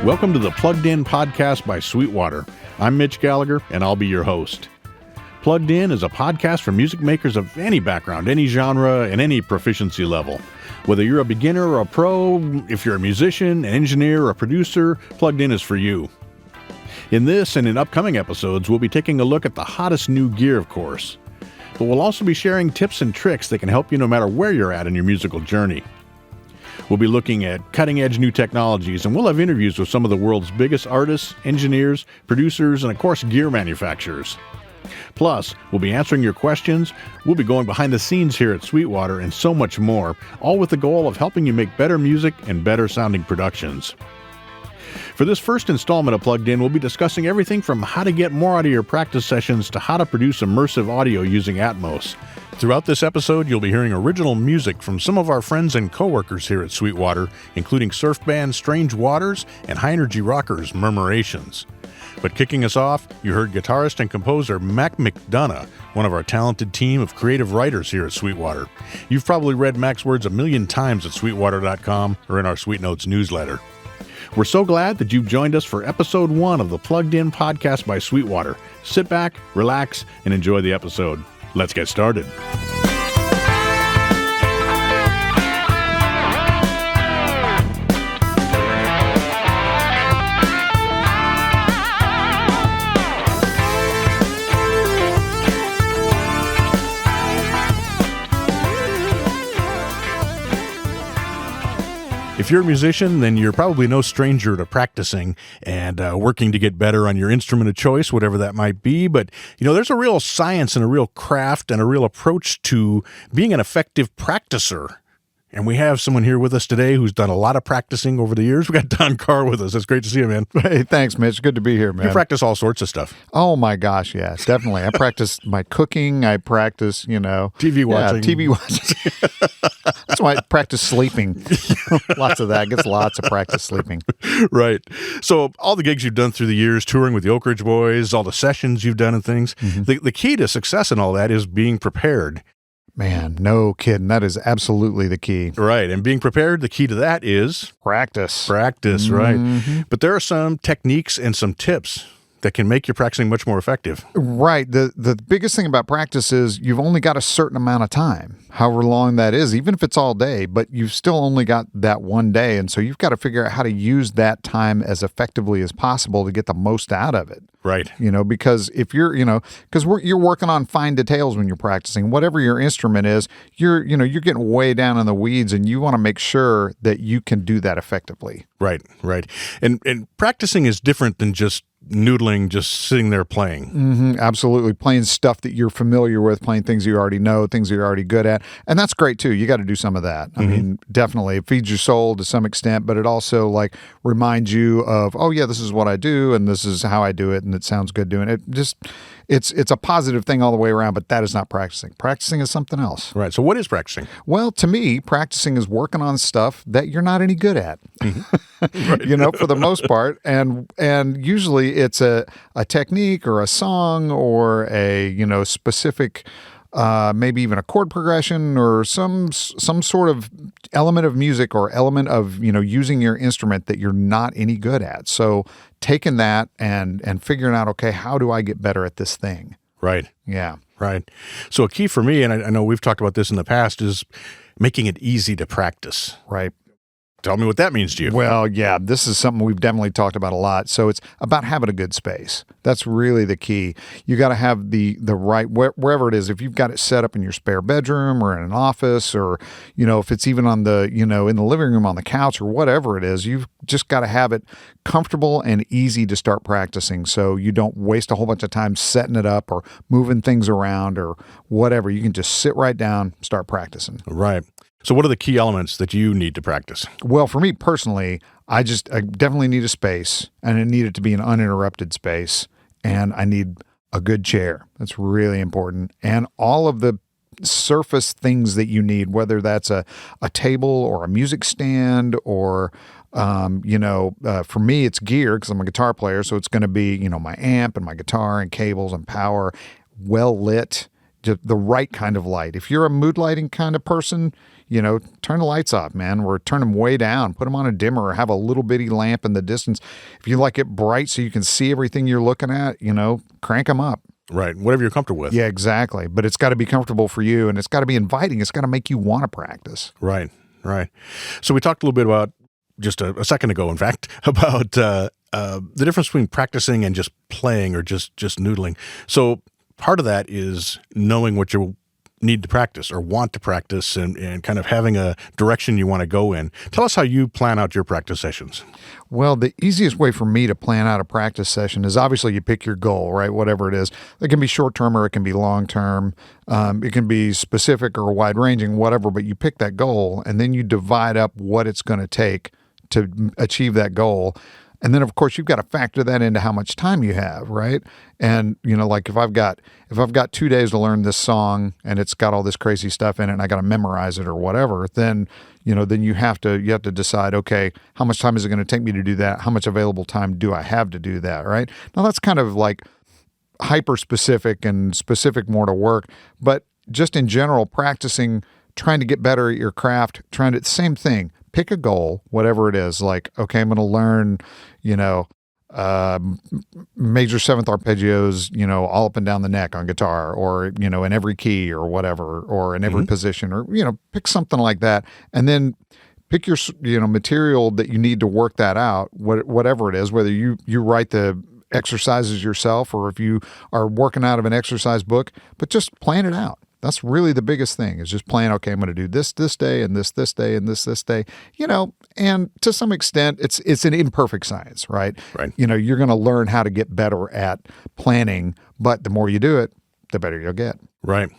Welcome to the Plugged In podcast by Sweetwater. I'm Mitch Gallagher, and I'll be your host. Plugged In is a podcast for music makers of any background, any genre, and any proficiency level. Whether you're a beginner or a pro, if you're a musician, an engineer, or a producer, Plugged In is for you. In this and in upcoming episodes, we'll be taking a look at the hottest new gear, of course. But we'll also be sharing tips and tricks that can help you no matter where you're at in your musical journey. We'll be looking at cutting-edge new technologies, and we'll have interviews with some of the world's biggest artists, engineers, producers, and of course, gear manufacturers. Plus, we'll be answering your questions, we'll be going behind the scenes here at Sweetwater, and so much more, all with the goal of helping you make better music and better sounding productions. For this first installment of Plugged In, we'll be discussing everything from how to get more out of your practice sessions to how to produce immersive audio using Atmos. Throughout this episode, you'll be hearing original music from some of our friends and coworkers here at Sweetwater, including surf band Strange Waters and high-energy rockers Murmurations. But kicking us off, you heard guitarist and composer Mac McDonough, one of our talented team of creative writers here at Sweetwater. You've probably read Mac's words a million times at sweetwater.com or in our Sweet Notes newsletter. We're so glad that you've joined us for episode 1 of the Plugged In podcast by Sweetwater. Sit back, relax, and enjoy the episode. Let's get started. If you're a musician, then you're probably no stranger to practicing and working to get better on your instrument of choice, whatever that might be. But, there's a real science and a real craft and a real approach to being an effective practicer. And we have someone here with us today who's done a lot of practicing over the years. We got Don Carr with us. It's great to see you, man. Hey, thanks, Mitch. Good to be here, man. You practice all sorts of stuff. Oh, my gosh, yes, definitely. I practice my cooking. I practice, TV watching. Yeah, TV watching. That's why I practice sleeping. Lots of that. Gets lots of practice sleeping. Right. So all the gigs you've done through the years, touring with the Oak Ridge Boys, all the sessions you've done and things, the key to success in all that is being prepared. Man, no kidding. That is absolutely the key. Right. And being prepared, the key to that is practice. Practice, right. But there are some techniques and some tips that can make your practicing much more effective. Right. The biggest thing about practice is you've only got a certain amount of time, however long that is, even if it's all day, but you've still only got that one day. And so you've got to figure out how to use that time as effectively as possible to get the most out of it. Right. Because if you're, you're working on fine details when you're practicing, whatever your instrument is, you're getting way down in the weeds, and you want to make sure that you can do that effectively. Right. And practicing is different than just noodling, just sitting there playing. Absolutely. Playing stuff that you're familiar with, playing things you already know, things you're already good at. And that's great too. You got to do some of that. I mean, definitely. It feeds your soul to some extent, but it also reminds you of, oh yeah, this is what I do and this is how I do it, and it sounds good doing it. It's a positive thing all the way around, but that is not practicing. Practicing is something else. Right. So what is practicing? Well, to me, practicing is working on stuff that you're not any good at, Right. For the most part. And usually it's a technique or a song or a, specific, maybe even a chord progression or some sort of element of music or element of, using your instrument that you're not any good at. So taking that and figuring out, okay, how do I get better at this thing? Right. Yeah. Right. So a key for me, and I know we've talked about this in the past, is making it easy to practice. Right. Tell me what that means to you. Well, yeah, this is something we've definitely talked about a lot. So it's about having a good space. That's really the key. You got to have the right, wherever it is. If you've got it set up in your spare bedroom or in an office, or, if it's even on the, in the living room on the couch or whatever it is, you've just got to have it comfortable and easy to start practicing. So you don't waste a whole bunch of time setting it up or moving things around or whatever. You can just sit right down, start practicing. Right. So what are the key elements that you need to practice? Well, for me personally, I definitely need a space, and I need it to be an uninterrupted space, and I need a good chair. That's really important. And all of the surface things that you need, whether that's a table or a music stand or for me, it's gear because I'm a guitar player. So it's going to be, my amp and my guitar and cables and power, well lit. the right kind of light. If you're a mood lighting kind of person, turn the lights off, man, or turn them way down, put them on a dimmer, or have a little bitty lamp in the distance. If you like it bright so you can see everything you're looking at, crank them up. Right. Whatever you're comfortable with. Yeah, exactly. But it's got to be comfortable for you, and it's got to be inviting. It's got to make you want to practice. Right. Right. So we talked a little bit about, just a second ago, in fact, about the difference between practicing and just playing or just noodling. So part of that is knowing what you need to practice or want to practice and kind of having a direction you want to go in. Tell us how you plan out your practice sessions. Well, the easiest way for me to plan out a practice session is obviously you pick your goal, right? Whatever it is. It can be short-term or it can be long-term. It can be specific or wide-ranging, whatever, but you pick that goal and then you divide up what it's going to take to achieve that goal. And then, of course, you've got to factor that into how much time you have, right? And, like if I've got 2 days to learn this song and it's got all this crazy stuff in it and I got to memorize it or whatever, then you have to decide, okay, how much time is it going to take me to do that? How much available time do I have to do that, right? Now, that's kind of like hyper specific and specific more to work, but just in general, practicing, trying to get better at your craft, same thing. Pick a goal, whatever it is. Like, okay, I'm going to learn, major seventh arpeggios, all up and down the neck on guitar, or in every key or whatever, or in every position, or pick something like that, and then pick your material that you need to work that out. Whatever it is, whether you write the exercises yourself or if you are working out of an exercise book, but just plan it out. That's really the biggest thing, is just plan, okay, I'm going to do this day and this day and this day, and to some extent it's an imperfect science, right? Right. You're going to learn how to get better at planning, but the more you do it, the better you'll get. Right.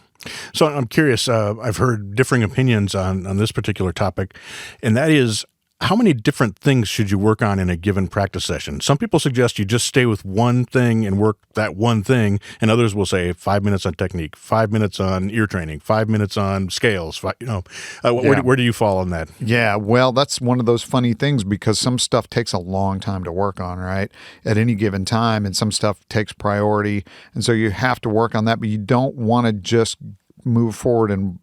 So I'm curious, I've heard differing opinions on this particular topic, and that is, how many different things should you work on in a given practice session? Some people suggest you just stay with one thing and work that one thing, and others will say 5 minutes on technique, 5 minutes on ear training, 5 minutes on scales. Where do you fall on that? Yeah, well, that's one of those funny things, because some stuff takes a long time to work on, right, at any given time, and some stuff takes priority, and so you have to work on that, but you don't want to just move forward in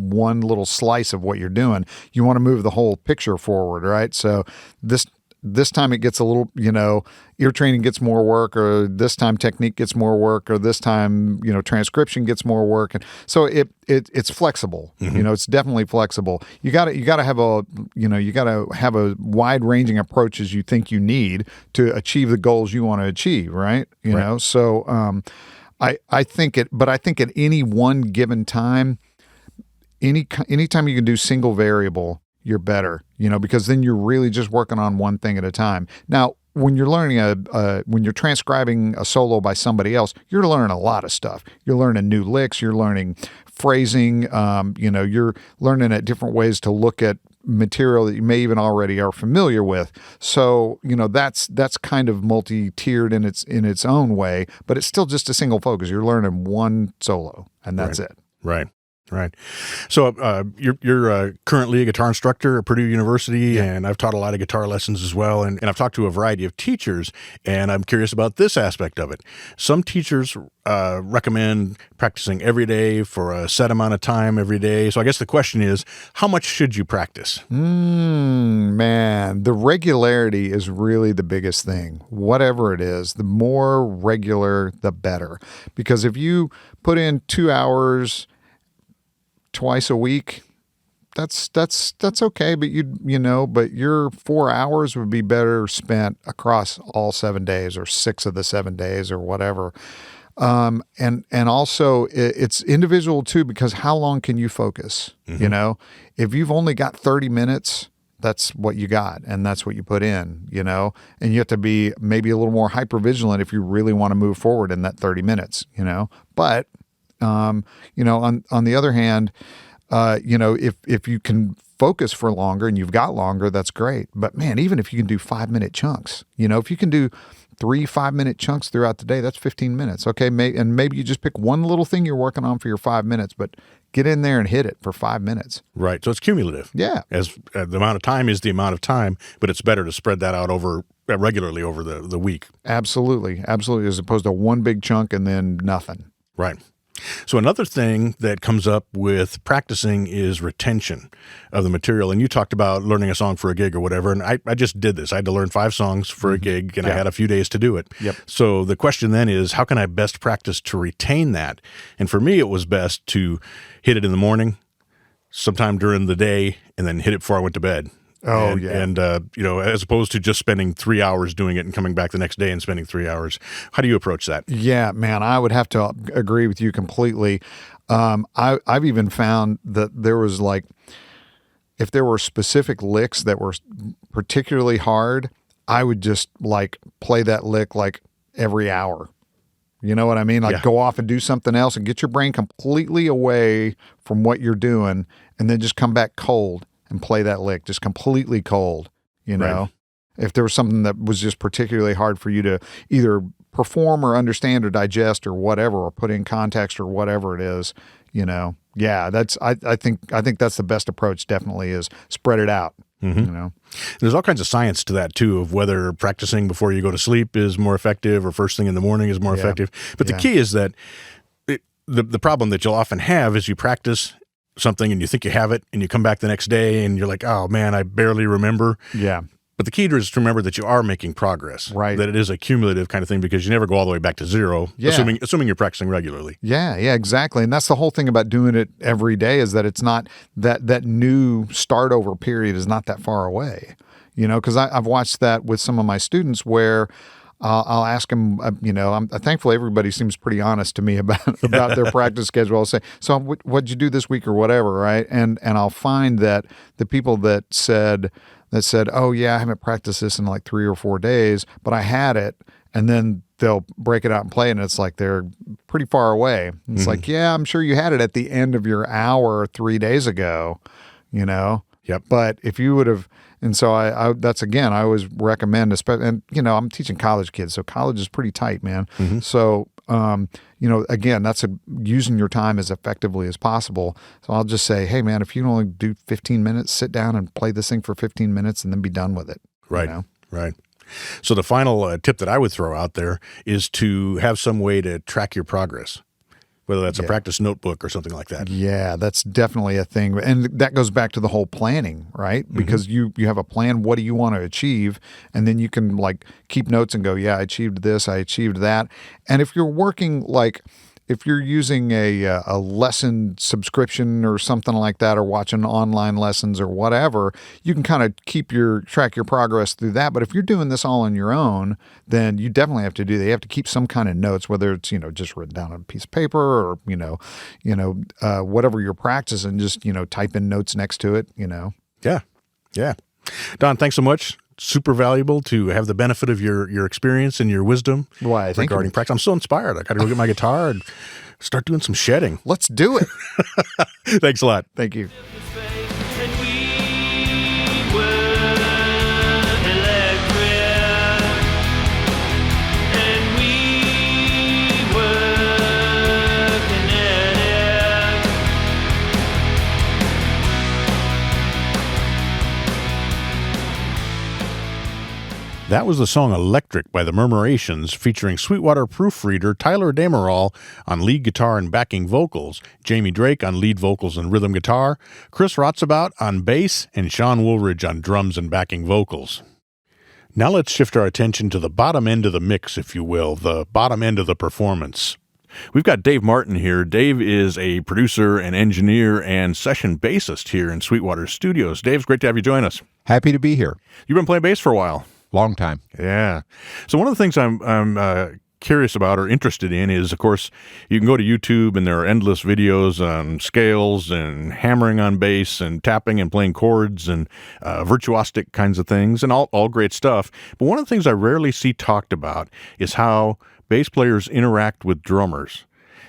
one little slice of what you're doing. You want to move the whole picture forward, right? So this time it gets a little, ear training gets more work, or this time technique gets more work, or this time, transcription gets more work. And so it's flexible. Mm-hmm. It's definitely flexible. You got to have a wide ranging approach as you think you need to achieve the goals you want to achieve, right? So I think at any one given time, anytime you can do single variable, you're better, because then you're really just working on one thing at a time. Now, when you're learning when you're transcribing a solo by somebody else, you're learning a lot of stuff. You're learning new licks, you're learning phrasing, you're learning at different ways to look at material that you may even already are familiar with. So, that's kind of multi-tiered in its own way, but it's still just a single focus. You're learning one solo, and that's it. Right. Right. So you're currently a guitar instructor at Purdue University, and I've taught a lot of guitar lessons as well, and I've talked to a variety of teachers, and I'm curious about this aspect of it. Some teachers recommend practicing every day for a set amount of time every day. So I guess the question is, how much should you practice? Man, the regularity is really the biggest thing. Whatever it is, the more regular, the better. Because if you put in 2 hours twice a week, that's okay, but but your 4 hours would be better spent across all 7 days, or 6 of the 7 days, or whatever. And also it's individual too, because how long can you focus? Mm-hmm. If you've only got 30 minutes, that's what you got, and that's what you put in, and you have to be maybe a little more hyper vigilant if you really want to move forward in that 30 minutes, but on the other hand, if you can focus for longer and you've got longer, that's great. But man, even if you can do 5-minute chunks, if you can do 3 5-minute chunks throughout the day, that's 15 minutes. Okay. Maybe you just pick one little thing you're working on for your 5 minutes, but get in there and hit it for 5 minutes. Right. So it's cumulative. Yeah. As the amount of time is the amount of time, but it's better to spread that out regularly over the week. Absolutely. Absolutely. As opposed to one big chunk and then nothing. Right. So another thing that comes up with practicing is retention of the material. And you talked about learning a song for a gig or whatever. And I just did this. I had to learn 5 songs for a gig, and I had a few days to do it. Yep. So the question then is, how can I best practice to retain that? And for me, it was best to hit it in the morning, sometime during the day, and then hit it before I went to bed. And as opposed to just spending 3 hours doing it and coming back the next day and spending 3 hours. How do you approach that? Yeah, man, I would have to agree with you completely. I've even found that there was if there were specific licks that were particularly hard, I would just play that lick every hour. You know what I mean? Go off and do something else and get your brain completely away from what you're doing, and then just come back cold and play that lick, just completely cold, you know? Right. If there was something that was just particularly hard for you to either perform or understand or digest or whatever, or put in context or whatever it is, yeah, I think that's the best approach, definitely, is spread it out. There's all kinds of science to that too, of whether practicing before you go to sleep is more effective or first thing in the morning is more effective. But the key is that the problem that you'll often have is you practice something and you think you have it, and you come back the next day and you're like, oh man, I barely remember. Yeah. But the key is to remember that you are making progress, right? That it is a cumulative kind of thing, because you never go all the way back to zero, assuming you're practicing regularly. Yeah, exactly. And that's the whole thing about doing it every day, is that it's not that new start over period is not that far away, because I've watched that with some of my students where I'll ask them, thankfully everybody seems pretty honest to me about their practice schedule. I'll say, so what'd you do this week or whatever, right? And I'll find that the people that said, oh yeah, I haven't practiced this in 3 or 4 days, but I had it, and then they'll break it out and play, and it's they're pretty far away. It's yeah, I'm sure you had it at the end of your hour 3 days ago, Yep. But if you would have, and so I that's again, I always recommend, and I'm teaching college kids, so college is pretty tight, man. So again, that's using your time as effectively as possible. So I'll just say, hey man, if you can only do 15 minutes, sit down and play this thing for 15 minutes and then be done with it. Right. Right. So the final tip that I would throw out there is to have some way to track your progress, whether that's a practice notebook or something like that. Yeah, that's definitely a thing. And that goes back to the whole planning, right? Because you have a plan, what do you want to achieve? And then you can keep notes and go, yeah, I achieved this, I achieved that. And if you're working if you're using a lesson subscription or something like that, or watching online lessons or whatever, you can kind of track your progress through that. But if you're doing this all on your own, then you definitely have to do that. You have to keep some kind of notes, whether it's, just written down on a piece of paper or, whatever you're practicing, just, type in notes next to it, Yeah. Yeah. Don, thanks so much. Super valuable to have the benefit of your experience and your wisdom regarding practice. I'm so inspired. I got to go get my guitar and start doing some shedding. Let's do it. Thanks a lot. Thank you. That was the song Electric by the Murmurations, featuring Sweetwater proofreader Tyler Damerall on lead guitar and backing vocals, Jamie Drake on lead vocals and rhythm guitar, Chris Rotzabout on bass, and Sean Woolridge on drums and backing vocals. Now let's shift our attention to the bottom end of the mix, if you will, the bottom end of the performance. We've got Dave Martin here. Dave is a producer and engineer and session bassist here in Sweetwater Studios. Dave, it's great to have you join us. Happy to be here. You've been playing bass for a while. Long time. Yeah. So one of the things I'm curious about or interested in is, of course, you can go to YouTube and there are endless videos on scales and hammering on bass and tapping and playing chords and virtuosic kinds of things, and all great stuff. But one of the things I rarely see talked about is how bass players interact with drummers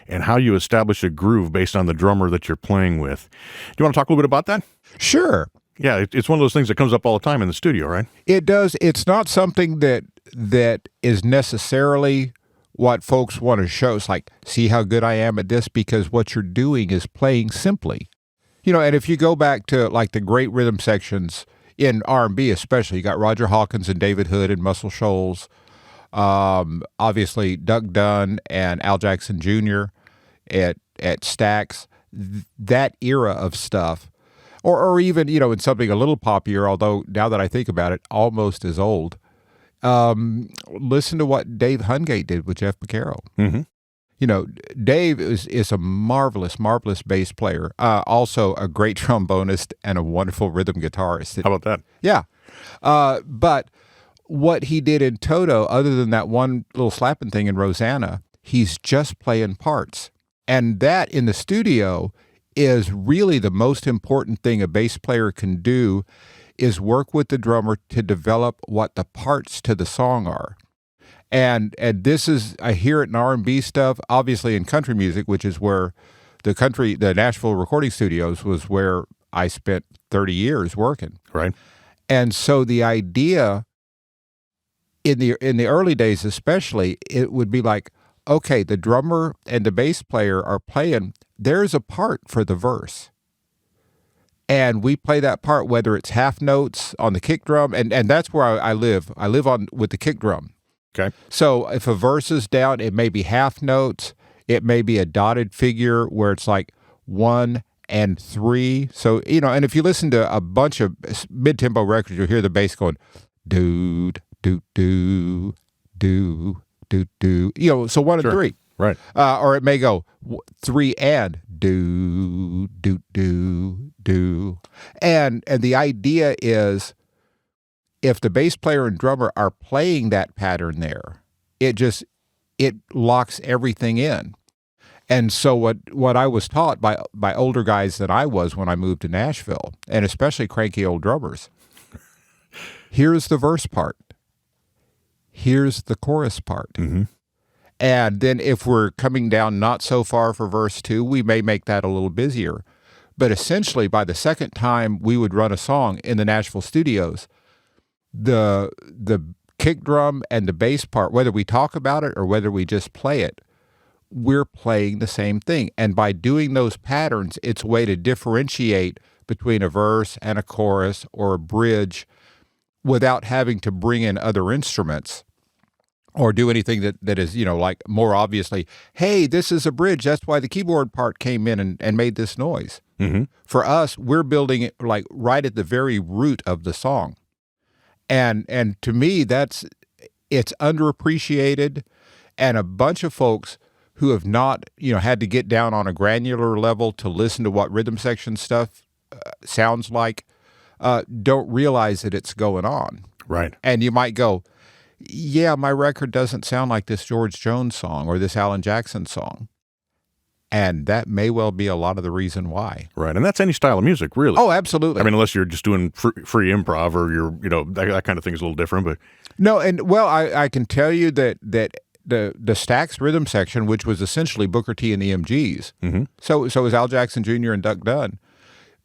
and how you establish a groove based on the drummer that you're playing with. Do you want to talk a little bit about that? Sure. Yeah, it's one of those things that comes up all the time in the studio, right? It does. It's not something that is necessarily what folks want to show. It's like, see how good I am at this, because what you're doing is playing simply. And if you go back to the great rhythm sections in R&B especially, you got Roger Hawkins and David Hood and Muscle Shoals, obviously Duck Dunn and Al Jackson Jr., at Stax, that era of stuff, or even, in something a little poppier, although now that I think about it, almost as old. Listen to what Dave Hungate did with Jeff Beccaro. Mm-hmm. Dave is a marvelous, marvelous bass player, also a great trombonist and a wonderful rhythm guitarist. How about that? Yeah. But what he did in Toto, other than that one little slapping thing in Rosanna, he's just playing parts. And that in the studio is really the most important thing a bass player can do, is work with the drummer to develop what the parts to the song are. And this is, I hear it in R&B stuff, obviously in country music, which is where the Nashville recording studios was where I spent 30 years working. Right. And so the idea in the early days especially, it would be like, okay, the drummer and the bass player are playing, there's a part for the verse. And we play that part, whether it's half notes on the kick drum, and that's where I live. I live with the kick drum. Okay. So if a verse is down, it may be half notes. It may be a dotted figure where it's like 1 and 3. So, and if you listen to a bunch of mid-tempo records, you'll hear the bass going, doo, doo, doo, doo, doo, doo. So 1 and 3. Right. Or it may go 3 and do, do, do, do. And the idea is, if the bass player and drummer are playing that pattern there, it locks everything in. And so what I was taught by older guys than I was when I moved to Nashville, and especially cranky old drummers, here's the verse part. Here's the chorus part. Mm-hmm. And then if we're coming down not so far for verse 2, we may make that a little busier. But essentially, by the second time we would run a song in the Nashville studios, the kick drum and the bass part, whether we talk about it or whether we just play it, we're playing the same thing. And by doing those patterns, it's a way to differentiate between a verse and a chorus or a bridge without having to bring in other instruments or do anything that is, like more obviously, hey, this is a bridge. That's why the keyboard part came in and made this noise. Mm-hmm. For us, we're building it like right at the very root of the song. And to me, it's underappreciated, and a bunch of folks who have not, had to get down on a granular level to listen to what rhythm section stuff sounds like, don't realize that it's going on. Right. And you might go, yeah, my record doesn't sound like this George Jones song or this Alan Jackson song. And that may well be a lot of the reason why. Right. And that's any style of music, really. Oh, absolutely. I mean, unless you're just doing free improv or that kind of thing is a little different. But no, and well, I can tell you that the Stax rhythm section, which was essentially Booker T and the MGs, mm-hmm. so was Al Jackson Jr. and Duck Dunn.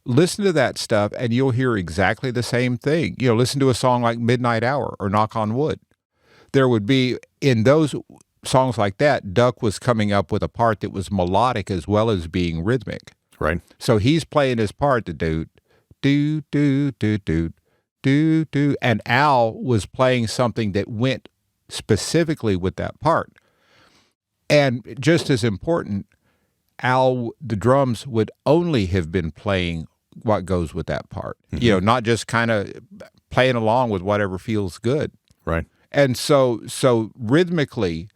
Listen to that stuff and you'll hear exactly the same thing. Listen to a song like Midnight Hour or Knock on Wood. There would be, in those songs like that, Duck was coming up with a part that was melodic as well as being rhythmic. Right. So he's playing his part to do, do, do, do, do, do, do. And Al was playing something that went specifically with that part. And just as important, the drums would only have been playing what goes with that part. Mm-hmm. Not just kind of playing along with whatever feels good. Right. And so rhythmically,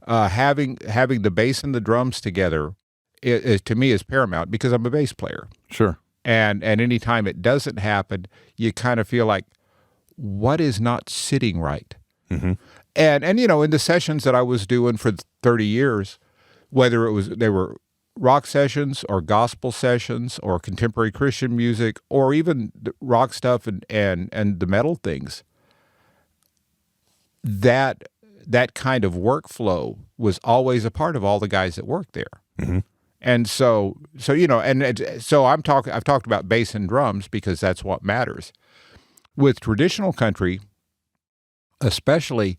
having the bass and the drums together, to me is paramount because I'm a bass player. Sure. And anytime it doesn't happen, you kind of feel like, what is not sitting right? Mm-hmm. And in the sessions that I was doing for 30 years, whether they were rock sessions or gospel sessions or contemporary Christian music or even the rock stuff and the metal things, that kind of workflow was always a part of all the guys that worked there. Mm-hmm. And so I've talked about bass and drums because that's what matters. With traditional country, especially,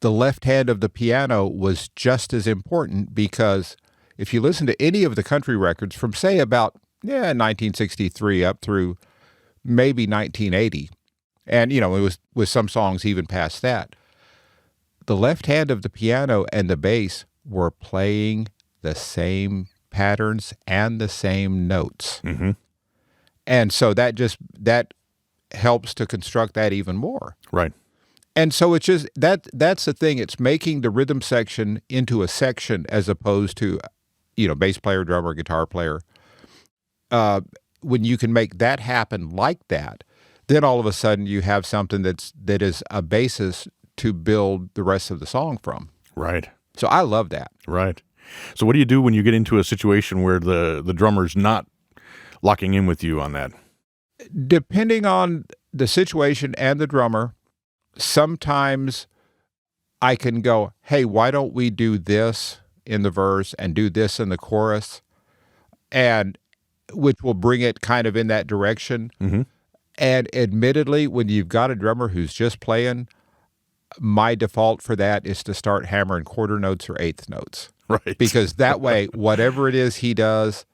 the left hand of the piano was just as important because if you listen to any of the country records from, say, about 1963 up through maybe 1980, and, it was with some songs even past that, the left hand of the piano and the bass were playing the same patterns and the same notes. Mm-hmm. And so that helps to construct that even more. Right. And so it's just that's the thing. It's making the rhythm section into a section as opposed to, bass player, drummer, guitar player. When you can make that happen like that, then all of a sudden you have something that is a basis to build the rest of the song from. Right. So I love that. Right. So what do you do when you get into a situation where the drummer's not locking in with you on that? Depending on the situation and the drummer, sometimes I can go, hey, why don't we do this in the verse and do this in the chorus? And which will bring it kind of in that direction. Mm-hmm. And admittedly, when you've got a drummer who's just playing, my default for that is to start hammering quarter notes or eighth notes. Right. Because that way, whatever it is he does,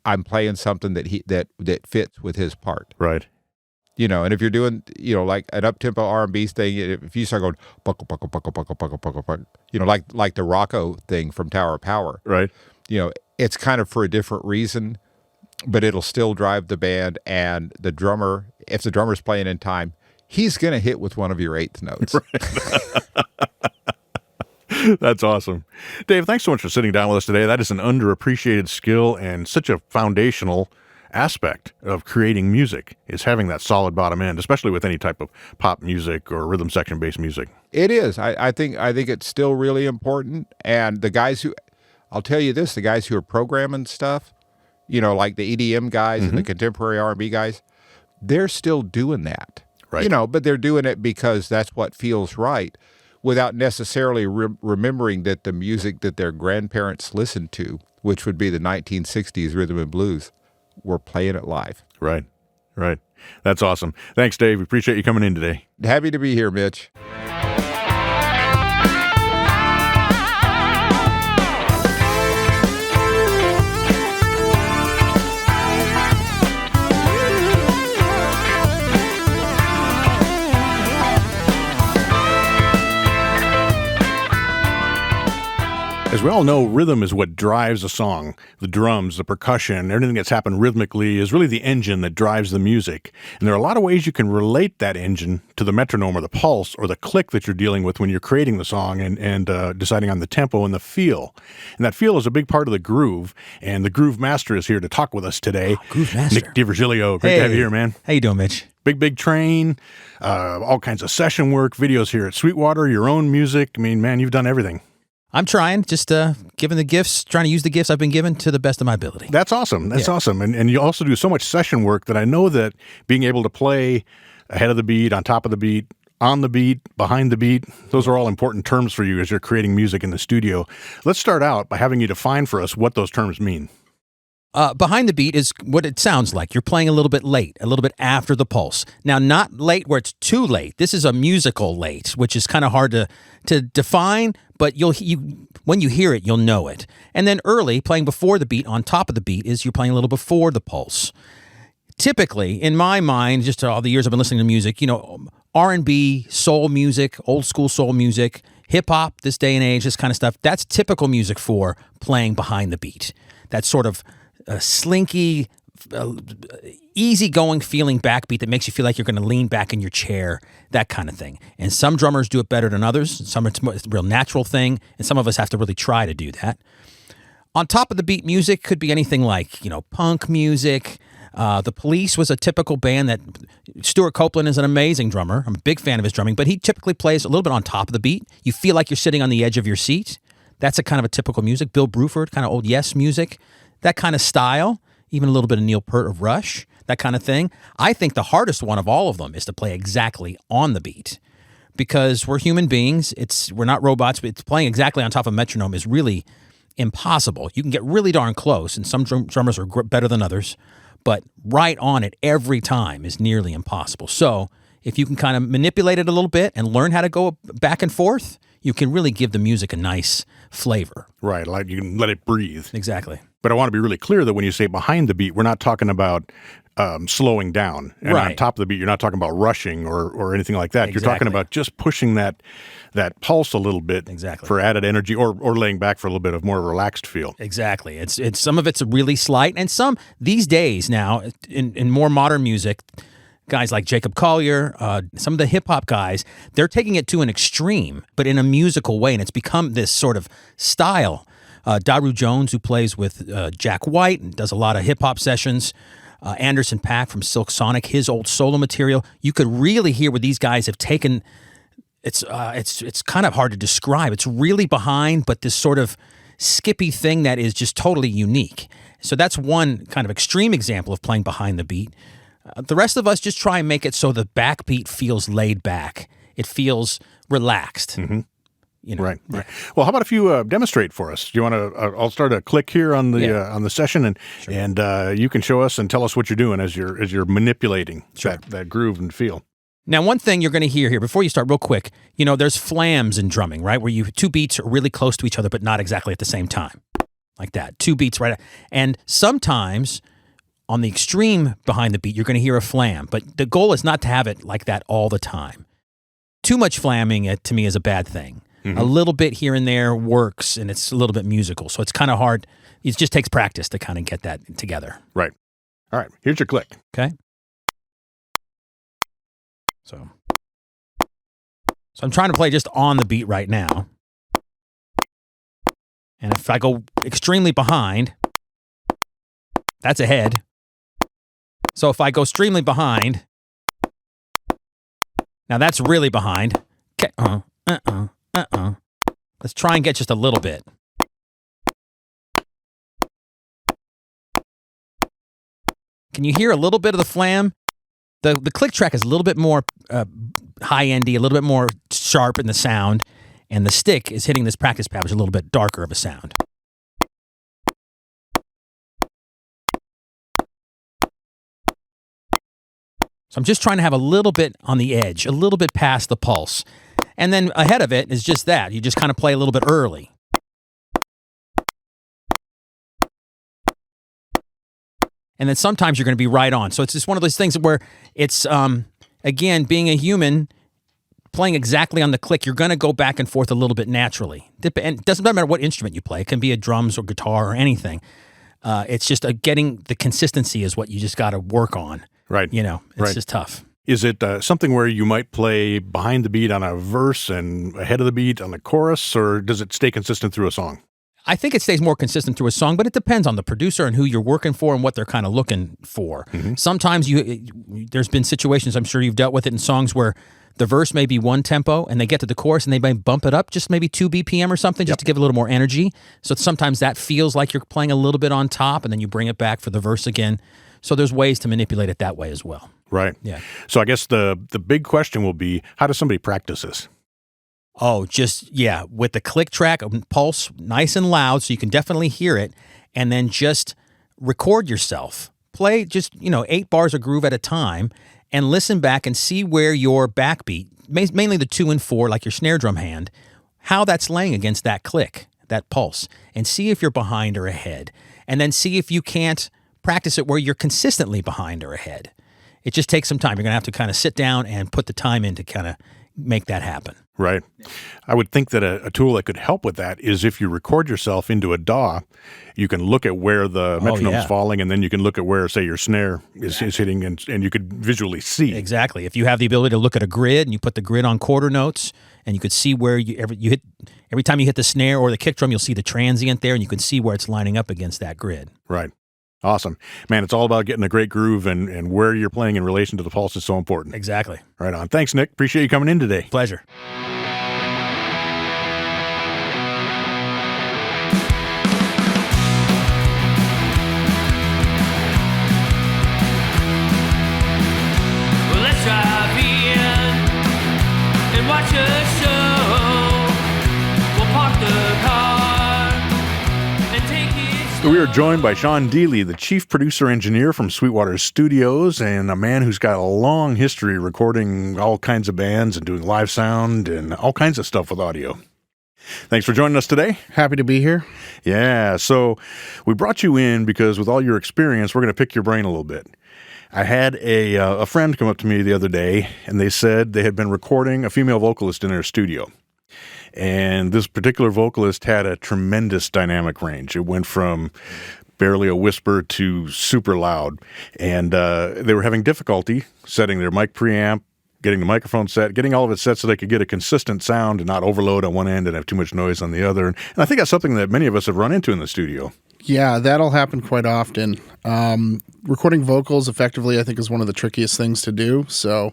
I'm playing something that fits with his part. Right. And if you're doing, like an up-tempo R&B thing, if you start going, buckle, buckle, buckle, buckle, buckle, buckle, buckle, like the Rocco thing from Tower of Power. Right. It's kind of for a different reason, but it'll still drive the band. And the drummer, if the drummer's playing in time, he's going to hit with one of your eighth notes. Right. That's awesome. Dave, thanks so much for sitting down with us today. That is an underappreciated skill and such a foundational aspect of creating music is having that solid bottom end, especially with any type of pop music or rhythm section based music. It is. I think it's still really important. And the guys I'll tell you this, the guys who are programming stuff, like the EDM guys and the contemporary R&B guys, they're still doing that. Right. But they're doing it because that's what feels right, without necessarily remembering that the music that their grandparents listened to, which would be the 1960s rhythm and blues, were playing it live. Right. Right. That's awesome. Thanks, Dave. We appreciate you coming in today. Happy to be here, Mitch. As we all know, rhythm is what drives a song. The drums, the percussion, everything that's happened rhythmically is really the engine that drives the music. And there are a lot of ways you can relate that engine to the metronome or the pulse or the click that you're dealing with when you're creating the song and deciding on the tempo and the feel. And that feel is a big part of the groove. And the Groove Master is here to talk with us today. Groove Master. Nick DiVirgilio. Great to have you here, man. How you doing, Mitch? Big train, all kinds of session work, videos here at Sweetwater, your own music. I mean, man, you've done everything. I'm trying, just giving the gifts, trying to use the gifts I've been given to the best of my ability. That's awesome. That's awesome. And you also do so much session work that I know that being able to play ahead of the beat, on top of the beat, on the beat, behind the beat, those are all important terms for you as you're creating music in the studio. Let's start out by having you define for us what those terms mean. Behind the beat is what it sounds like. You're playing a little bit late, a little bit after the pulse. Now, not late where it's too late. This is a musical late, which is kind of hard to define, but when you hear it, you'll know it. And then early, playing before the beat, on top of the beat, is you're playing a little before the pulse. Typically, in my mind, just all the years I've been listening to music, R&B, soul music, old school soul music, hip-hop, this day and age, this kind of stuff, that's typical music for playing behind the beat. That's sort of slinky, easygoing feeling backbeat that makes you feel like you're going to lean back in your chair, that kind of thing. And some drummers do it better than others. Some it's a real natural thing, and some of us have to really try to do that. On top of the beat music could be anything like, punk music. The Police was a typical band that Stuart Copeland is an amazing drummer. I'm a big fan of his drumming, but he typically plays a little bit on top of the beat. You feel like you're sitting on the edge of your seat. That's a kind of a typical music. Bill Bruford, kind of old Yes music. That kind of style, even a little bit of Neil Peart of Rush, that kind of thing. I think the hardest one of all of them is to play exactly on the beat because we're human beings. We're not robots, but it's playing exactly on top of a metronome is really impossible. You can get really darn close, and some drummers are better than others, but right on it every time is nearly impossible. So if you can kind of manipulate it a little bit and learn how to go back and forth, you can really give the music a nice flavor. Right, like you can let it breathe. Exactly. But I want to be really clear that when you say behind the beat, we're not talking about slowing down. And on top of the beat, you're not talking about rushing or anything like that. You're talking about just pushing that pulse a little bit for added energy or laying back for a little bit of more relaxed feel. Exactly. It's some of it's really slight, and some these days now in more modern music, guys like Jacob Collier, some of the hip hop guys, they're taking it to an extreme, but in a musical way, and it's become this sort of style. Daru Jones, who plays with Jack White and does a lot of hip hop sessions. Anderson .Paak from Silk Sonic, his old solo material. You could really hear where these guys have taken. It's kind of hard to describe. It's really behind, but this sort of skippy thing that is just totally unique. So that's one kind of extreme example of playing behind the beat. The rest of us just try and make it so the backbeat feels laid back. It feels relaxed. Mm-hmm. Right. Well, how about if you demonstrate for us? Do you want to? I'll start a click here on the session, and you can show us and tell us what you're doing as you're manipulating that groove and feel. Now, one thing you're going to hear here before you start, real quick. There's flams in drumming, right? Where two beats are really close to each other, but not exactly at the same time, like that. Two beats right, and sometimes on the extreme behind the beat, you're going to hear a flam, but the goal is not to have it like that all the time. Too much flamming, to me, is a bad thing. Mm-hmm. A little bit here and there works, and it's a little bit musical. So it's kind of hard. It just takes practice to kind of get that together. Right. All right. Here's your click. Okay. So I'm trying to play just on the beat right now. And if I go extremely behind, that's ahead. So if I go extremely behind, now that's really behind. Okay. Let's try and get just a little bit. Can you hear a little bit of the flam? The click track is a little bit more high-endy, a little bit more sharp in the sound, and the stick is hitting this practice pad, which is a little bit darker of a sound. So I'm just trying to have a little bit on the edge, a little bit past the pulse. And then ahead of it is just that. You just kind of play a little bit early. And then sometimes you're going to be right on. So it's just one of those things where it's, again, being a human, playing exactly on the click, you're going to go back and forth a little bit naturally. And it doesn't matter what instrument you play. It can be a drums or guitar or anything. It's just getting the consistency is what you just got to work on. Right. It's just tough. Is it something where you might play behind the beat on a verse and ahead of the beat on the chorus, or does it stay consistent through a song? I think it stays more consistent through a song, but it depends on the producer and who you're working for and what they're kind of looking for. Mm-hmm. Sometimes there's been situations, I'm sure you've dealt with it in songs where the verse may be one tempo and they get to the chorus and they may bump it up just maybe 2 BPM or something just to give it a little more energy. So sometimes that feels like you're playing a little bit on top and then you bring it back for the verse again. So there's ways to manipulate it that way as well. Right. Yeah. So I guess the big question will be, how does somebody practice this? Oh, with the click track, pulse nice and loud so you can definitely hear it, and then just record yourself. Play just, 8 bars of groove at a time and listen back and see where your backbeat, mainly the 2 and 4, like your snare drum hand, how that's laying against that click, that pulse, and see if you're behind or ahead. And then see if you can't practice it where you're consistently behind or ahead. It just takes some time. You're going to have to kind of sit down and put the time in to kind of make that happen. Right. I would think that a tool that could help with that is if you record yourself into a DAW, you can look at where the metronome's falling, and then you can look at where, say, your snare is hitting, and you could visually see. Exactly. If you have the ability to look at a grid and you put the grid on quarter notes, and you could see where you hit, every time you hit the snare or the kick drum, you'll see the transient there, and you can see where it's lining up against that grid. Right. Awesome. Man, it's all about getting a great groove, and where you're playing in relation to the pulse is so important. Exactly. Right on. Thanks, Nick. Appreciate you coming in today. Pleasure. Well, let's drive in and watch a show. We'll park the car and take it slow. We are joined by Sean Deely, the chief producer engineer from Sweetwater Studios, and a man who's got a long history recording all kinds of bands and doing live sound and all kinds of stuff with audio. Thanks for joining us today. Happy to be here. Yeah, so we brought you in because with all your experience, we're going to pick your brain a little bit. I had a friend come up to me the other day, and they said they had been recording a female vocalist in their studio. And this particular vocalist had a tremendous dynamic range. It went from barely a whisper to super loud. And they were having difficulty setting their mic preamp, getting the microphone set, getting all of it set so they could get a consistent sound and not overload on one end and have too much noise on the other. And I think that's something that many of us have run into in the studio. Yeah, that'll happen quite often. Recording vocals effectively, I think, is one of the trickiest things to do. So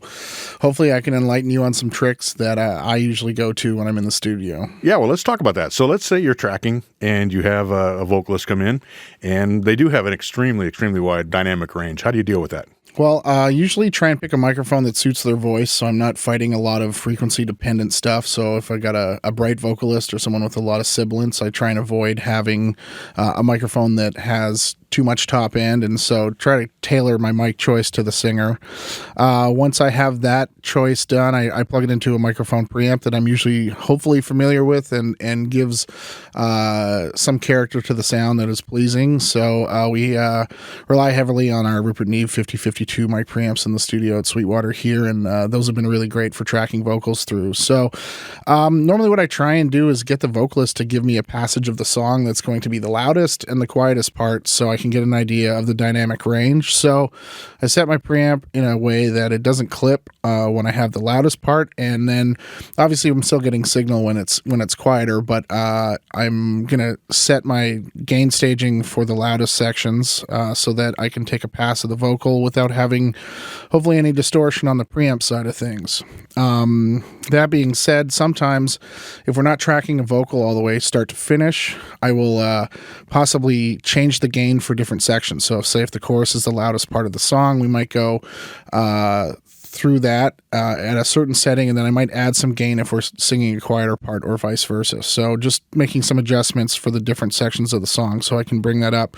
hopefully I can enlighten you on some tricks that I usually go to when I'm in the studio. Yeah, well, let's talk about that. So let's say you're tracking and you have a vocalist come in, and they do have an extremely, extremely wide dynamic range. How do you deal with that? Well, usually try and pick a microphone that suits their voice, so I'm not fighting a lot of frequency-dependent stuff. So if I got a bright vocalist or someone with a lot of sibilance, I try and avoid having a microphone that has too much top end, and so try to tailor my mic choice to the singer. Once I have that choice done, I plug it into a microphone preamp that I'm usually hopefully familiar with and gives some character to the sound that is pleasing. So we rely heavily on our Rupert Neve 5052 mic preamps in the studio at Sweetwater here, and those have been really great for tracking vocals through. So normally what I try and do is get the vocalist to give me a passage of the song that's going to be the loudest and the quietest part, so I can get an idea of the dynamic range. So I set my preamp in a way that it doesn't clip when I have the loudest part, and then obviously I'm still getting signal when it's quieter, but I'm gonna set my gain staging for the loudest sections so that I can take a pass of the vocal without having hopefully any distortion on the preamp side of things. That being said, sometimes if we're not tracking a vocal all the way start to finish, I will possibly change the gain for different sections. So say if the chorus is the loudest part of the song, we might go through that at a certain setting, and then I might add some gain if we're singing a quieter part or vice versa. So just making some adjustments for the different sections of the song so I can bring that up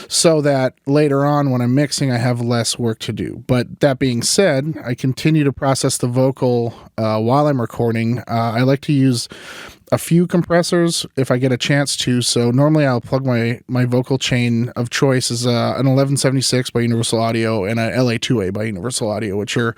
so that later on when I'm mixing, I have less work to do. But that being said, I continue to process the vocal while I'm recording. I like to use a few compressors if I get a chance to. So normally I'll plug my vocal chain of choice is an 1176 by Universal Audio and a LA2A by Universal Audio, which are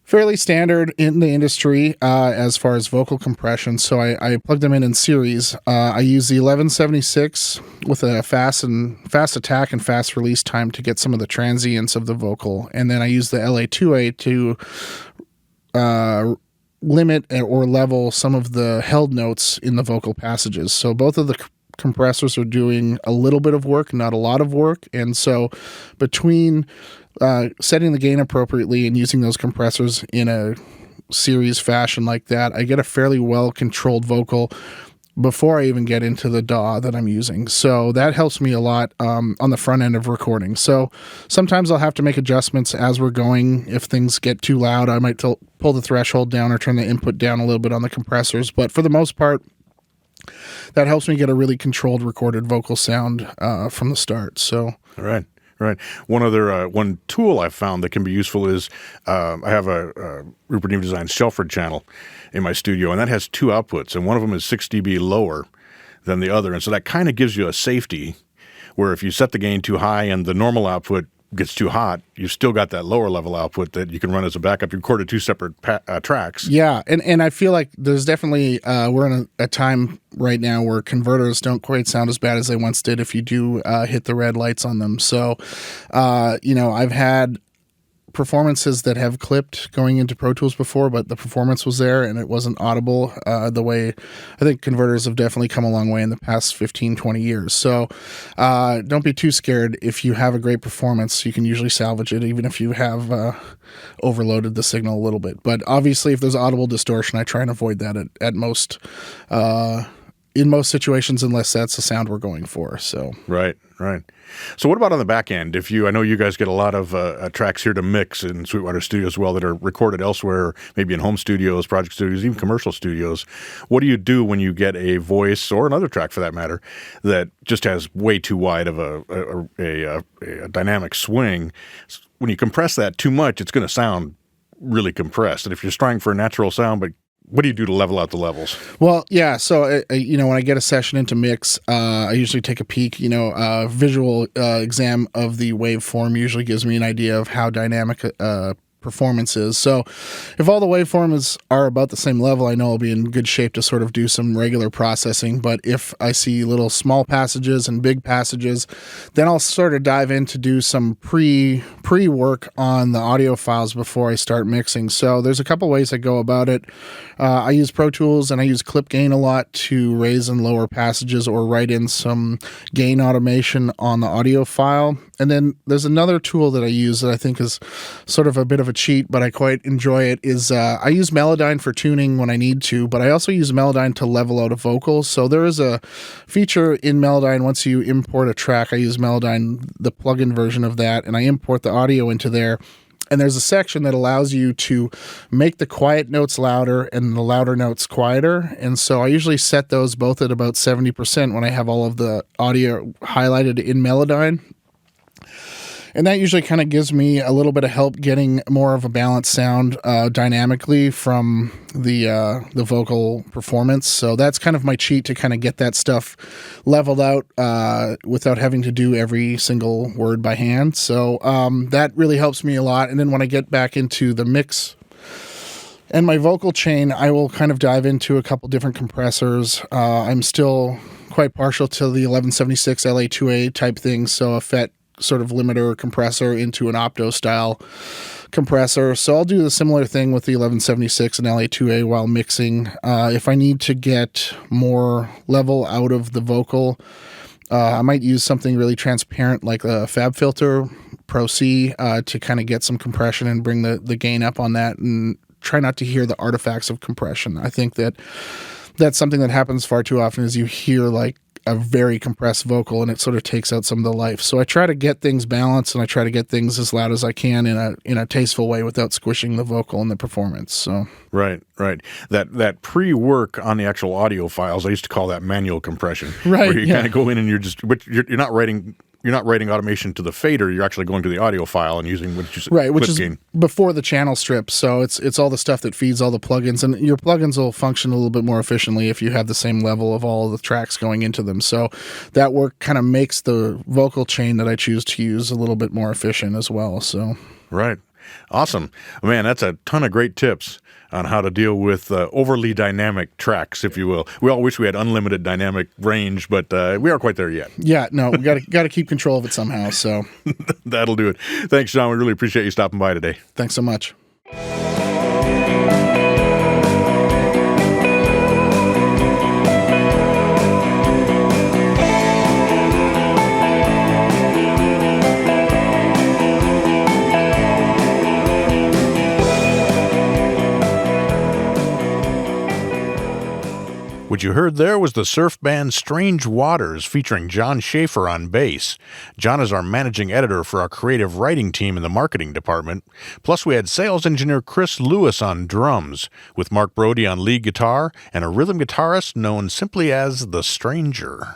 fairly standard in the industry as far as vocal compression. So I plug them in series. I use the 1176 with a fast attack and fast release time to get some of the transients of the vocal. And then I use the LA2A to limit or level some of the held notes in the vocal passages. So both of the compressors are doing a little bit of work, not a lot of work. And so between setting the gain appropriately and using those compressors in a series fashion like that, I get a fairly well-controlled vocal before I even get into the DAW that I'm using. So that helps me a lot on the front end of recording. So sometimes I'll have to make adjustments as we're going. If things get too loud, I might pull the threshold down or turn the input down a little bit on the compressors. But for the most part, that helps me get a really controlled recorded vocal sound from the start. So, All right. Right. One tool I've found that can be useful is I have a Rupert Neve Design Shelford channel in my studio, and that has two outputs, and one of them is 6 dB lower than the other. And so that kind of gives you a safety where if you set the gain too high and the normal output gets too hot, you've still got that lower level output that you can run as a backup. You recorded two separate tracks. Yeah, and I feel like there's definitely, we're in a time right now where converters don't quite sound as bad as they once did if you do hit the red lights on them. So, I've had performances that have clipped going into Pro Tools before, but the performance was there and it wasn't audible the way I think converters have definitely come a long way in the past 15, 20 years. So don't be too scared. If you have a great performance, you can usually salvage it even if you have overloaded the signal a little bit. But obviously if there's audible distortion, I try and avoid that at most in most situations, unless that's the sound we're going for. So Right. So what about on the back end? I know you guys get a lot of tracks here to mix in Sweetwater Studios as well that are recorded elsewhere, maybe in home studios, project studios, even commercial studios. What do you do when you get a voice or another track for that matter that just has way too wide of a dynamic swing? When you compress that too much, it's going to sound really compressed. And if you're trying for a natural sound, but what do you do to level out the levels? Well, yeah. So, when I get a session into mix, I usually take a peek. Visual exam of the waveform usually gives me an idea of how dynamic performance is. So if all the waveforms are about the same level, I know I'll be in good shape to sort of do some regular processing. But if I see little small passages and big passages, then I'll sort of dive in to do some pre-work on the audio files before I start mixing. So there's a couple ways I go about it. I use Pro Tools and I use clip gain a lot to raise and lower passages or write in some gain automation on the audio file. And then there's another tool that I use that I think is sort of a bit of a cheat, but I quite enjoy it, is I use Melodyne for tuning when I need to, but I also use Melodyne to level out a vocal. So there is a feature in Melodyne, once you import a track, I use Melodyne, the plugin version of that, and I import the audio into there. And there's a section that allows you to make the quiet notes louder and the louder notes quieter. And so I usually set those both at about 70% when I have all of the audio highlighted in Melodyne. And that usually kind of gives me a little bit of help getting more of a balanced sound dynamically from the vocal performance. So that's kind of my cheat to kind of get that stuff leveled out without having to do every single word by hand. So that really helps me a lot. And then when I get back into the mix and my vocal chain, I will kind of dive into a couple different compressors. I'm still quite partial to the 1176 LA2A type thing. So a FET sort of limiter compressor into an opto style compressor. So I'll do the similar thing with the 1176 and LA2A while mixing. If I need to get more level out of the vocal, I might use something really transparent like a Fab Filter Pro C to kind of get some compression and bring the gain up on that, and try not to hear the artifacts of compression. I think that's something that happens far too often, is you hear like a very compressed vocal and it sort of takes out some of the life. So I try to get things balanced and I try to get things as loud as I can in a tasteful way without squishing the vocal and the performance. So Right. That pre-work on the actual audio files, I used to call that manual compression. Right, Where you yeah. kind of go in and you're not writing automation to the fader. You're actually going to the audio file and using which is gain. before the channel strip. So it's all the stuff that feeds all the plugins, and your plugins will function a little bit more efficiently if you have the same level of all the tracks going into them. So that work kind of makes the vocal chain that I choose to use a little bit more efficient as well. So Right. Awesome. Man, that's a ton of great tips on how to deal with overly dynamic tracks, if you will. We all wish we had unlimited dynamic range, but we aren't quite there yet. yeah, no, we got to keep control of it somehow. So That'll do it. Thanks, John. We really appreciate you stopping by today. thanks so much. What you heard there was the surf band Strange Waters featuring John Schaefer on bass. John is our managing editor for our creative writing team in the marketing department. Plus, we had sales engineer Chris Lewis on drums, with Mark Brody on lead guitar, and a rhythm guitarist known simply as The Stranger.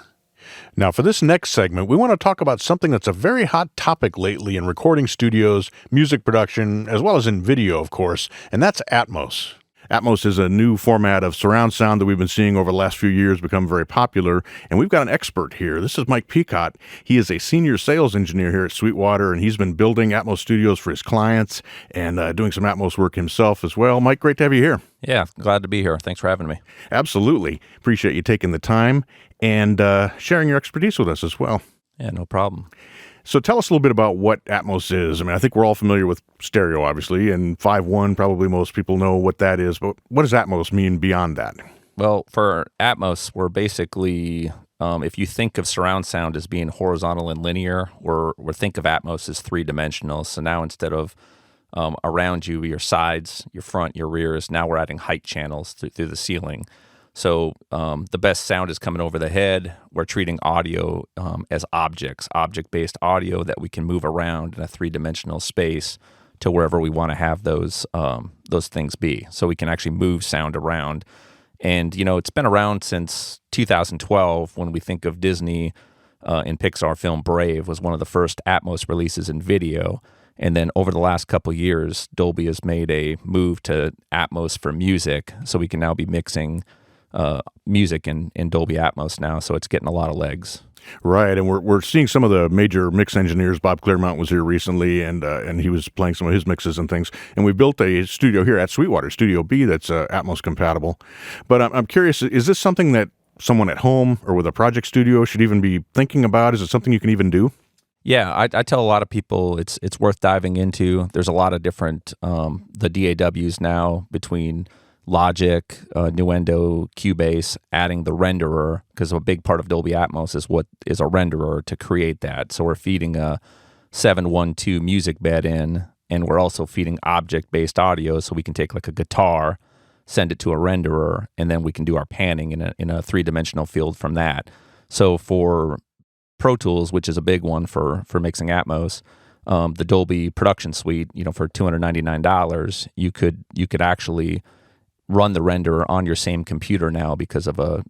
Now, for this next segment, we want to talk about something that's a very hot topic lately in recording studios, music production, as well as in video, of course, and that's Atmos. Atmos is a new format of surround sound that we've been seeing over the last few years become very popular, and we've got an expert here. This is Mike Peacock. He is a senior sales engineer here at Sweetwater, and he's been building Atmos studios for his clients and doing some Atmos work himself as well. Mike, great to have you here. Yeah, glad to be here. Thanks for having me. Absolutely. Appreciate you taking the time and sharing your expertise with us as well. Yeah, no problem. So tell us a little bit about what Atmos is. I mean, I think we're all familiar with stereo, obviously, and 5.1, probably most people know what that is. But what does Atmos mean beyond that? Well, for Atmos, we're basically, if you think of surround sound as being horizontal and linear, we think of Atmos as three-dimensional. So now instead of around you, your sides, your front, your rears, now we're adding height channels through the ceiling. So the best sound is coming over the head. We're treating audio as objects, object-based audio that we can move around in a three-dimensional space to wherever we want to have those things be. So we can actually move sound around. And, it's been around since 2012 when we think of Disney and Pixar film Brave was one of the first Atmos releases in video. And then over the last couple years, Dolby has made a move to Atmos for music. So we can now be mixing music in Dolby Atmos now. So it's getting a lot of legs. Right, and we're seeing some of the major mix engineers. Bob Clearmount was here recently, and he was playing some of his mixes and things. And we built a studio here at Sweetwater, Studio B, that's Atmos compatible. But I'm curious, is this something that someone at home or with a project studio should even be thinking about? Is it something you can even do? Yeah, I tell a lot of people it's worth diving into. There's a lot of different the DAWs now between Logic, Nuendo, Cubase, adding the renderer, because a big part of Dolby Atmos is a renderer to create that. So we're feeding a 712 music bed in, and we're also feeding object-based audio, so we can take like a guitar, send it to a renderer, and then we can do our panning in a three-dimensional field from that. So for Pro Tools, which is a big one for mixing Atmos, the Dolby Production Suite, for $299, you could actually run the renderer on your same computer now because of a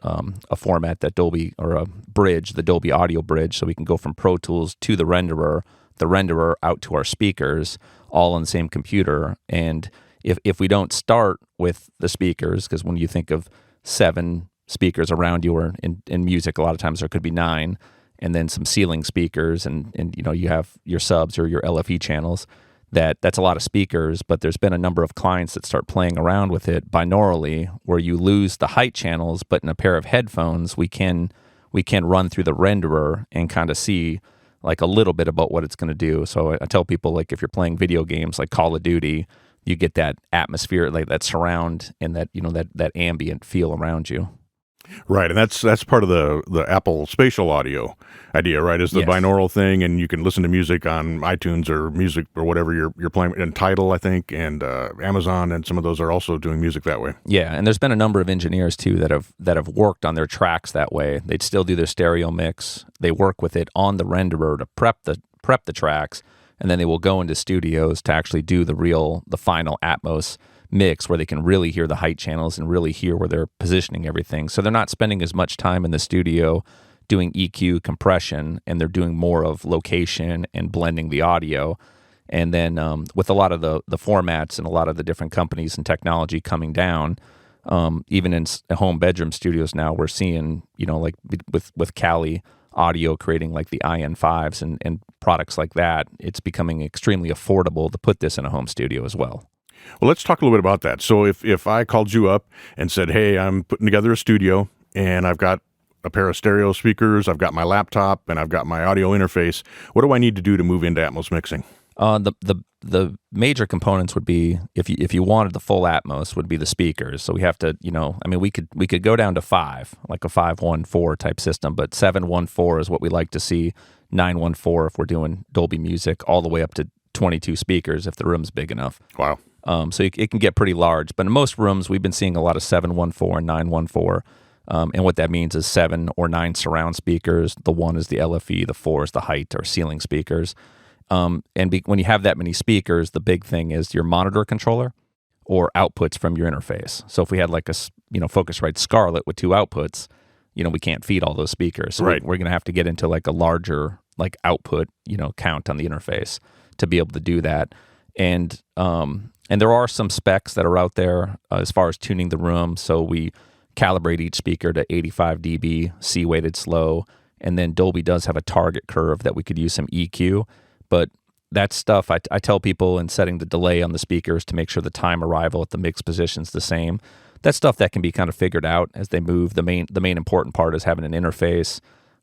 format that Dolby, or a bridge, the Dolby Audio Bridge, so we can go from Pro Tools to the renderer out to our speakers, all on the same computer. And if we don't start with the speakers, because when you think of 7 speakers around you, or in music, a lot of times there could be 9, and then some ceiling speakers, and you have your subs or your LFE channels. That's a lot of speakers, but there's been a number of clients that start playing around with it binaurally, where you lose the height channels, but in a pair of headphones, we can run through the renderer and kind of see like a little bit about what it's going to do. So I tell people, like, if you're playing video games like Call of Duty, you get that atmosphere, like that surround, and that that ambient feel around you. Right, and that's part of the Apple spatial audio idea, right? Is the Yes. binaural thing, and you can listen to music on iTunes or music or whatever you're playing, and Tidal, I think, and Amazon, and some of those are also doing music that way. Yeah, and there's been a number of engineers too that have worked on their tracks that way. They'd still do their stereo mix. They work with it on the renderer to prep the tracks, and then they will go into studios to actually do the final Atmos mix, where they can really hear the height channels and really hear where they're positioning everything. So they're not spending as much time in the studio doing EQ compression, and they're doing more of location and blending the audio. And then with a lot of the formats and a lot of the different companies and technology coming down, even in home bedroom studios now, we're seeing, like with Cali Audio creating like the IN5s and products like that, it's becoming extremely affordable to put this in a home studio as well. Well, let's talk a little bit about that. So if I called you up and said, hey, I'm putting together a studio, and I've got a pair of stereo speakers, I've got my laptop, and I've got my audio interface, what do I need to do to move into Atmos mixing? The major components would be, if you wanted the full Atmos, would be the speakers. So we have to, we could go down to 5, like a 514 type system, but 714 is what we like to see. 914 if we're doing Dolby music, all the way up to 22 speakers if the room's big enough. Wow. So it can get pretty large, but in most rooms, we've been seeing a lot of 714 and 914. And what that means is 7 or 9 surround speakers. The 1 is the LFE, the 4 is the height or ceiling speakers. When you have that many speakers, the big thing is your monitor controller or outputs from your interface. So if we had like a Focusrite Scarlett with 2 outputs, we can't feed all those speakers. So right. We're going to have to get into like a larger like output count on the interface to be able to do that. And there are some specs that are out there as far as tuning the room. So we calibrate each speaker to 85 dB, C-weighted slow, and then Dolby does have a target curve that we could use some EQ. But that stuff, I tell people in setting the delay on the speakers to make sure the time arrival at the mix position's the same. That's stuff that can be kind of figured out as they move. The main important part is having an interface.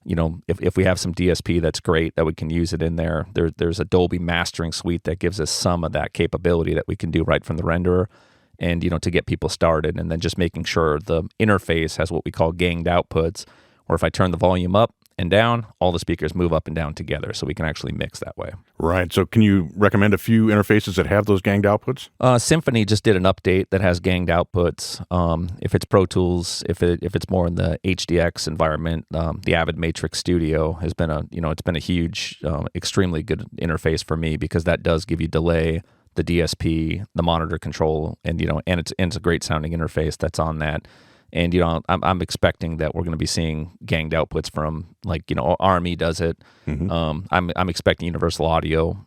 If we have some DSP, that's great that we can use it in there. There's a Dolby mastering suite that gives us some of that capability that we can do right from the renderer, and to get people started. And then just making sure the interface has what we call ganged outputs, or if I turn the volume up, and down, all the speakers move up and down together, so we can actually mix that way. Right. So can you recommend a few interfaces that have those ganged outputs? Symphony just did an update that has ganged outputs. If it's Pro Tools, if it's more in the HDX environment, the Avid Matrix Studio has been it's been a huge, extremely good interface for me, because that does give you delay, the DSP, the monitor control, and it's a great sounding interface that's on that. And I'm expecting that we're going to be seeing ganged outputs from, like, RME does it. Mm-hmm. I'm expecting Universal Audio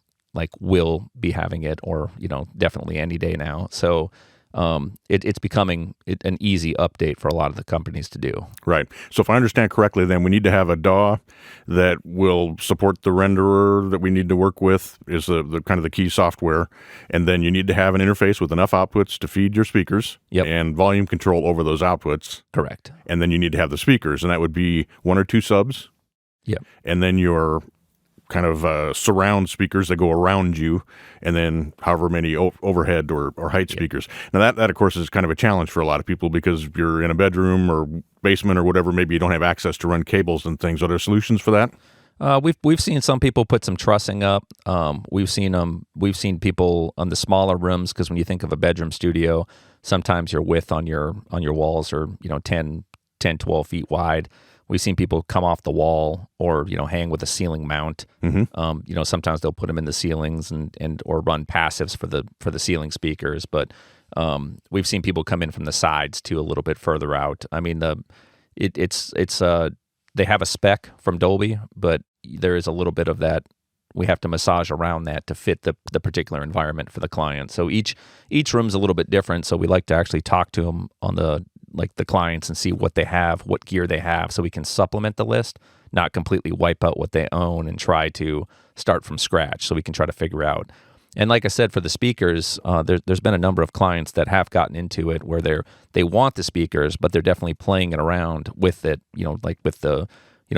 will be having it, or definitely any day now. So it's becoming an easy update for a lot of the companies to do. Right. So if I understand correctly, then we need to have a DAW that will support the renderer that we need to work with, is the kind of the key software. And then you need to have an interface with enough outputs to feed your speakers. Yep. And volume control over those outputs. Correct. And then you need to have the speakers, and that would be 1 or 2 subs. Yep. And then your kind of surround speakers that go around you, and then however many overhead or height speakers. Now that of course is kind of a challenge for a lot of people, because you're in a bedroom or basement or whatever, maybe you don't have access to run cables and things. Are there solutions for that? We've seen some people put some trussing up. We've seen people on the smaller rooms, because when you think of a bedroom studio, sometimes your width on your walls are 10, 12 feet wide. We've seen people come off the wall, or hang with a ceiling mount. Mm-hmm. Sometimes they'll put them in the ceilings and or run passives for the ceiling speakers. But we've seen people come in from the sides too, a little bit further out. I mean, they have a spec from Dolby, but there is a little bit of that. We have to massage around that to fit the particular environment for the client. So each room's a little bit different. So we like to actually talk to them on the clients and see what they have, what gear they have, so we can supplement the list, not completely wipe out what they own and try to start from scratch. So we can try to figure out. And like I said, for the speakers, there's been a number of clients that have gotten into it where they want the speakers, but they're definitely playing it around with it. Like with the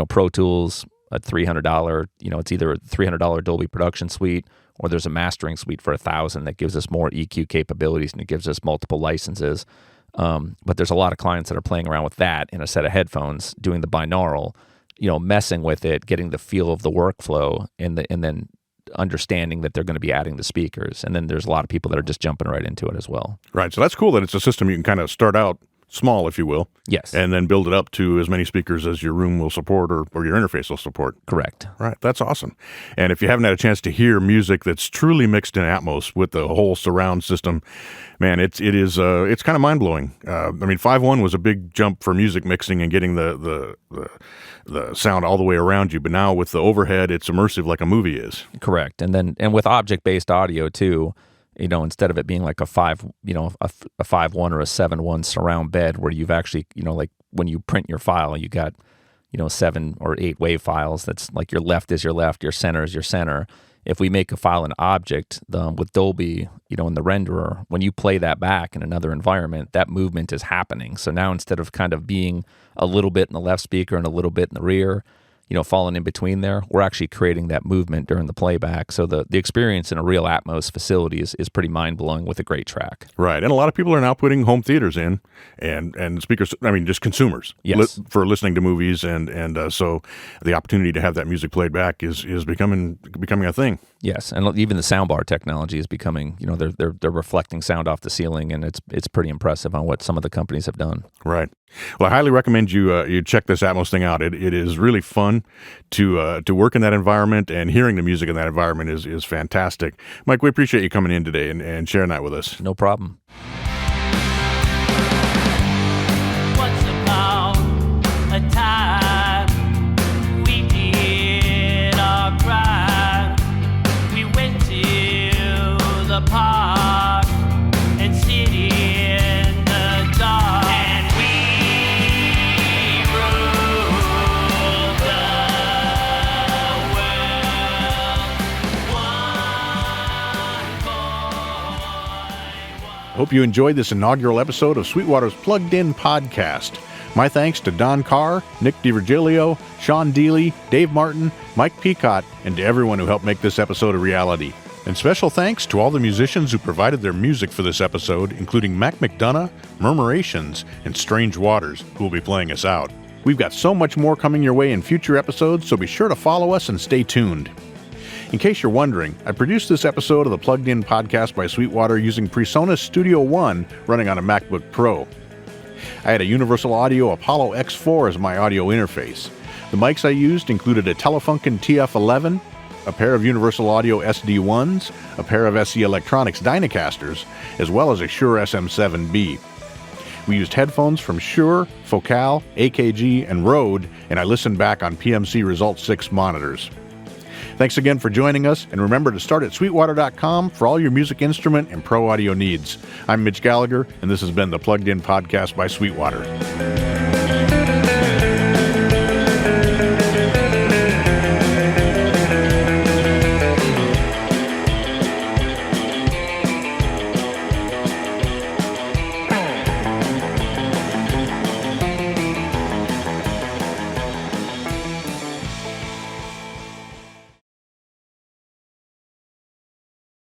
Pro Tools, a $300. It's either a $300 Dolby production suite, or there's a mastering suite for $1,000 that gives us more EQ capabilities, and it gives us multiple licenses. But there's a lot of clients that are playing around with that in a set of headphones, doing the binaural, messing with it, getting the feel of the workflow, and then understanding that they're going to be adding the speakers. And then there's a lot of people that are just jumping right into it as well. Right. So that's cool that it's a system you can kind of start out small, if you will. Yes. And then build it up to as many speakers as your room will support, or your interface will support. Correct. Right. That's awesome. And if you haven't had a chance to hear music that's truly mixed in Atmos with the whole surround system, man, it's kind of mind blowing. I mean, 5.1 was a big jump for music mixing and getting the sound all the way around you. But now with the overhead, it's immersive like a movie is. Correct. And with object-based audio too, instead of it being like a 5.1 or a 7.1 surround bed, where you've actually, like when you print your file, you got, 7 or 8 wave files. That's like your left is your left, your center is your center. If we make a file an object with Dolby, in the renderer, when you play that back in another environment, that movement is happening. So now instead of kind of being a little bit in the left speaker and a little bit in the rear, falling in between there, we're actually creating that movement during the playback. So the experience in a real Atmos facility is pretty mind-blowing with a great track. Right. And a lot of people are now putting home theaters in and speakers, I mean, just consumers. Yes. For listening to movies. And so the opportunity to have that music played back is becoming a thing. Yes. And even the soundbar technology is becoming, they're reflecting sound off the ceiling, and it's pretty impressive on what some of the companies have done. Right. Well, I highly recommend you check this Atmos thing out. It is really fun to work in that environment, and hearing the music in that environment is fantastic. Mike, we appreciate you coming in today and sharing that with us. No problem. Once upon a time, we did our crime. We went to the park and sit in the dark. And we ruled the world. One boy. Hope you enjoyed this inaugural episode of Sweetwater's Plugged In podcast. My thanks to Don Carr, Nick DiVirgilio, Sean Deely, Dave Martin, Mike Peacott, and to everyone who helped make this episode a reality. And special thanks to all the musicians who provided their music for this episode, including Mac McDonough, Murmurations, and Strange Waters, who will be playing us out. We've got so much more coming your way in future episodes, so be sure to follow us and stay tuned. In case you're wondering, I produced this episode of the Plugged In podcast by Sweetwater using PreSonus Studio One running on a MacBook Pro. I had a Universal Audio Apollo X4 as my audio interface. The mics I used included a Telefunken TF11, a pair of Universal Audio SD1s, a pair of SE Electronics Dynacasters, as well as a Shure SM7B. We used headphones from Shure, Focal, AKG, and Rode, and I listened back on PMC Result 6 monitors. Thanks again for joining us, and remember to start at sweetwater.com for all your music instrument and pro audio needs. I'm Mitch Gallagher, and this has been the Plugged In podcast by Sweetwater.